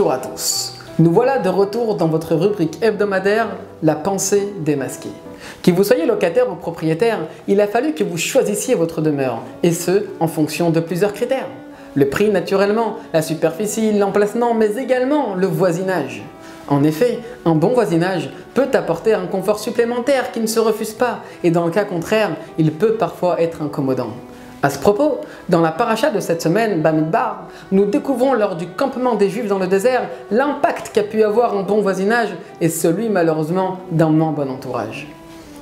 Bonjour à tous. Nous voilà de retour dans votre rubrique hebdomadaire La pensée démasquée. Que vous soyez locataire ou propriétaire, il a fallu que vous choisissiez votre demeure, et ce, en fonction de plusieurs critères. Le prix naturellement, la superficie, l'emplacement, mais également le voisinage. En effet, un bon voisinage peut apporter un confort supplémentaire qui ne se refuse pas, et dans le cas contraire, il peut parfois être incommodant. À ce propos, dans la paracha de cette semaine, Bamidbar, nous découvrons lors du campement des Juifs dans le désert l'impact qu'a pu avoir un bon voisinage et celui malheureusement d'un moins bon entourage.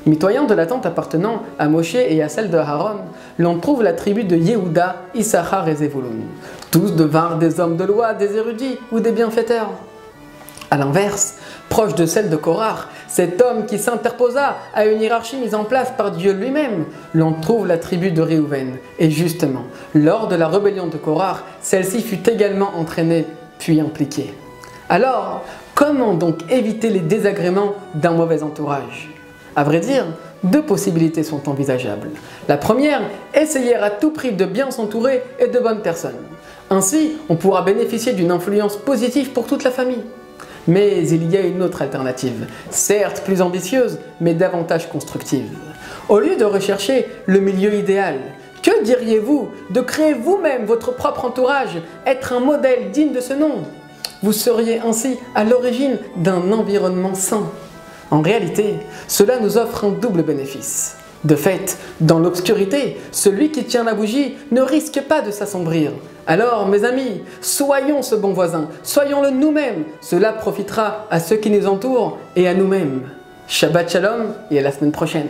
Mitoyen de la tente appartenant à Moshe et à celle de Aaron, l'on trouve la tribu de Yehuda, Issachar et Zevulun. Tous devinrent des hommes de loi, des érudits ou des bienfaiteurs. A l'inverse, proche de celle de Korach, cet homme qui s'interposa à une hiérarchie mise en place par Dieu lui-même, l'on trouve la tribu de Réhouven. Et justement, lors de la rébellion de Korach, celle-ci fut également entraînée puis impliquée. Alors, comment donc éviter les désagréments d'un mauvais entourage? À vrai dire, deux possibilités sont envisageables. La première, essayer à tout prix de bien s'entourer et de bonnes personnes. Ainsi, on pourra bénéficier d'une influence positive pour toute la famille. Mais il y a une autre alternative, certes plus ambitieuse, mais davantage constructive. Au lieu de rechercher le milieu idéal, que diriez-vous de créer vous-même votre propre entourage, être un modèle digne de ce nom? Vous seriez ainsi à l'origine d'un environnement sain. En réalité, cela nous offre un double bénéfice. De fait, dans l'obscurité, celui qui tient la bougie ne risque pas de s'assombrir. Alors, mes amis, soyons ce bon voisin, soyons-le nous-mêmes. Cela profitera à ceux qui nous entourent et à nous-mêmes. Shabbat Shalom et à la semaine prochaine.